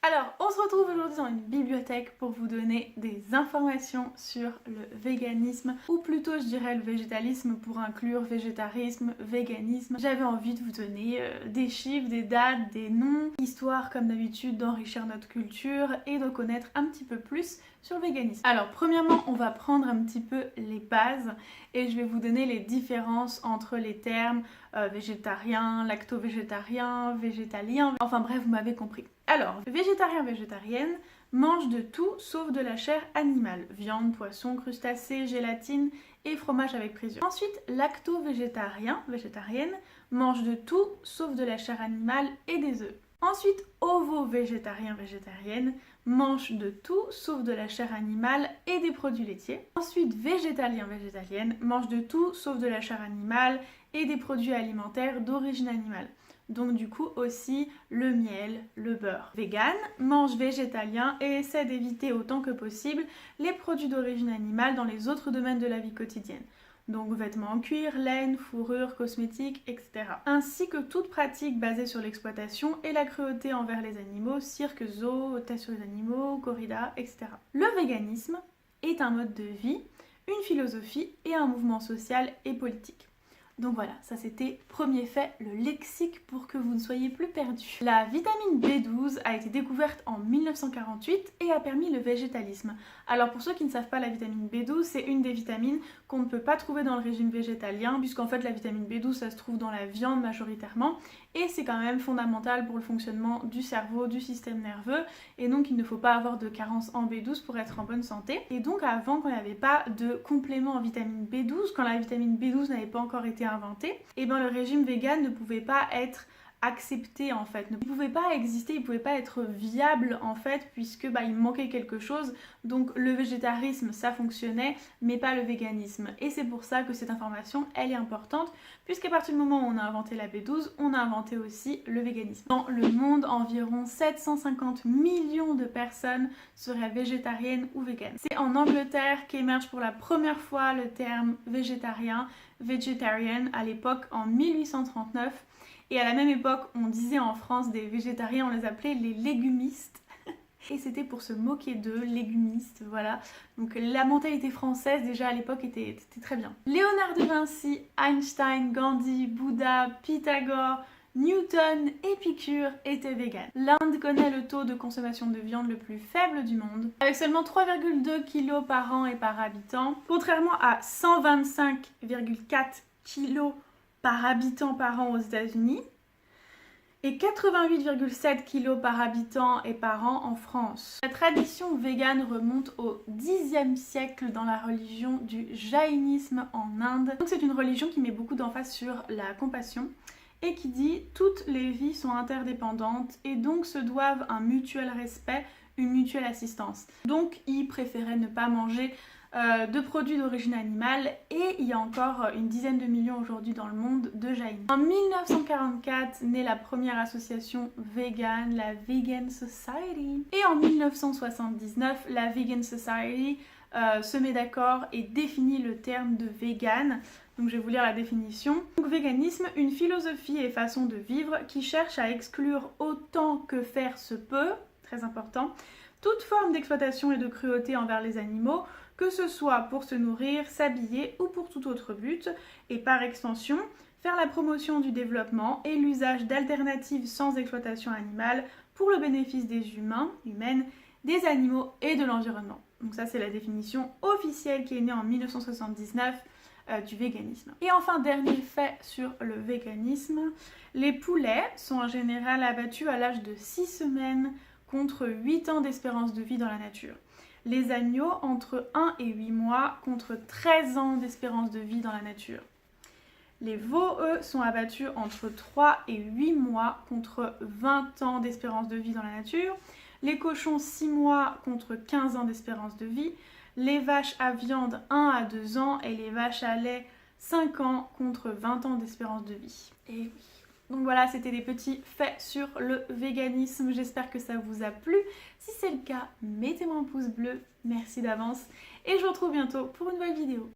Alors, on se retrouve aujourd'hui dans une bibliothèque pour vous donner des informations sur le véganisme, ou plutôt je dirais le végétalisme pour inclure végétarisme, véganisme. J'avais envie de vous donner des chiffres, des dates, des noms, histoire comme d'habitude d'enrichir notre culture et de connaître un petit peu plus sur le véganisme. Alors premièrement, on va prendre un petit peu les bases et je vais vous donner les différences entre les termes végétarien, lacto-végétarien, végétalien, enfin bref, vous m'avez compris. Alors, végétarien, végétarienne mange de tout sauf de la chair animale, viande, poisson, crustacés, gélatine et fromage avec présion. Ensuite, lacto-végétarien, végétarienne, mange de tout sauf de la chair animale et des œufs. Ensuite, ovo-végétarien, végétarienne, mange de tout sauf de la chair animale et des produits laitiers. Ensuite, végétalien, végétalienne, mange de tout sauf de la chair animale et des produits alimentaires d'origine animale. Donc du coup aussi le miel, le beurre. Vegan mange végétalien et essaie d'éviter autant que possible les produits d'origine animale dans les autres domaines de la vie quotidienne. Donc vêtements en cuir, laine, fourrure, cosmétiques, etc. Ainsi que toute pratique basée sur l'exploitation et la cruauté envers les animaux, cirque, zoo, tests sur les animaux, corrida, etc. Le véganisme est un mode de vie, une philosophie et un mouvement social et politique. Donc voilà, ça c'était premier fait, le lexique pour que vous ne soyez plus perdus. La vitamine B12 a été découverte en 1948 et a permis le végétalisme. Alors pour ceux qui ne savent pas, la vitamine B12 c'est une des vitamines qu'on ne peut pas trouver dans le régime végétalien puisqu'en fait la vitamine B12 ça se trouve dans la viande majoritairement et c'est quand même fondamental pour le fonctionnement du cerveau, du système nerveux et donc il ne faut pas avoir de carence en B12 pour être en bonne santé. Et donc avant, quand il n'y avait pas de complément en vitamine B12, quand la vitamine B12 n'avait pas encore été inventée, et bien le régime vegan ne pouvait pas être accepté en fait, il ne pouvait pas exister, il ne pouvait pas être viable en fait puisque il manquait quelque chose. Donc le végétarisme ça fonctionnait mais pas le véganisme et c'est pour ça que cette information elle est importante puisqu'à partir du moment où on a inventé la B12 on a inventé aussi le véganisme. Dans le monde environ 750 millions de personnes seraient végétariennes ou véganes. C'est en Angleterre qu'émerge pour la première fois le terme végétarien, vegetarian à l'époque en 1839. Et à la même époque, on disait en France des végétariens, on les appelait les légumistes. Et c'était pour se moquer d'eux, légumistes, voilà. Donc la mentalité française déjà à l'époque était très bien. Léonard de Vinci, Einstein, Gandhi, Bouddha, Pythagore, Newton, Épicure étaient véganes. L'Inde connaît le taux de consommation de viande le plus faible du monde, avec seulement 3,2 kg par an et par habitant, contrairement à 125,4 kg par habitant par an aux États-Unis et 88,7 kg par habitant et par an en France. La tradition végane remonte au Xe siècle dans la religion du jaïnisme en Inde. Donc c'est une religion qui met beaucoup d'emphase sur la compassion et qui dit toutes les vies sont interdépendantes et donc se doivent un mutuel respect, une mutuelle assistance. Donc ils préféraient ne pas manger de produits d'origine animale et il y a encore une dizaine de millions aujourd'hui dans le monde de jaïnistes. En 1944 naît la première association végane, la Vegan Society. Et en 1979, la Vegan Society se met d'accord et définit le terme de vegan. Donc je vais vous lire la définition. Donc véganisme, une philosophie et façon de vivre qui cherche à exclure autant que faire se peut, très important, toute forme d'exploitation et de cruauté envers les animaux, que ce soit pour se nourrir, s'habiller ou pour tout autre but, et par extension, faire la promotion du développement et l'usage d'alternatives sans exploitation animale pour le bénéfice des humains, humaines, des animaux et de l'environnement. Donc ça c'est la définition officielle qui est née en 1979 du véganisme. Et enfin, dernier fait sur le véganisme, les poulets sont en général abattus à l'âge de 6 semaines contre 8 ans d'espérance de vie dans la nature. Les agneaux entre 1 et 8 mois contre 13 ans d'espérance de vie dans la nature. Les veaux, eux, sont abattus entre 3 et 8 mois contre 20 ans d'espérance de vie dans la nature. Les cochons 6 mois contre 15 ans d'espérance de vie. Les vaches à viande 1 à 2 ans et les vaches à lait 5 ans contre 20 ans d'espérance de vie. Et oui. Donc voilà, c'était des petits faits sur le véganisme. J'espère que ça vous a plu. Si c'est le cas, mettez-moi un pouce bleu. Merci d'avance. Et je vous retrouve bientôt pour une nouvelle vidéo.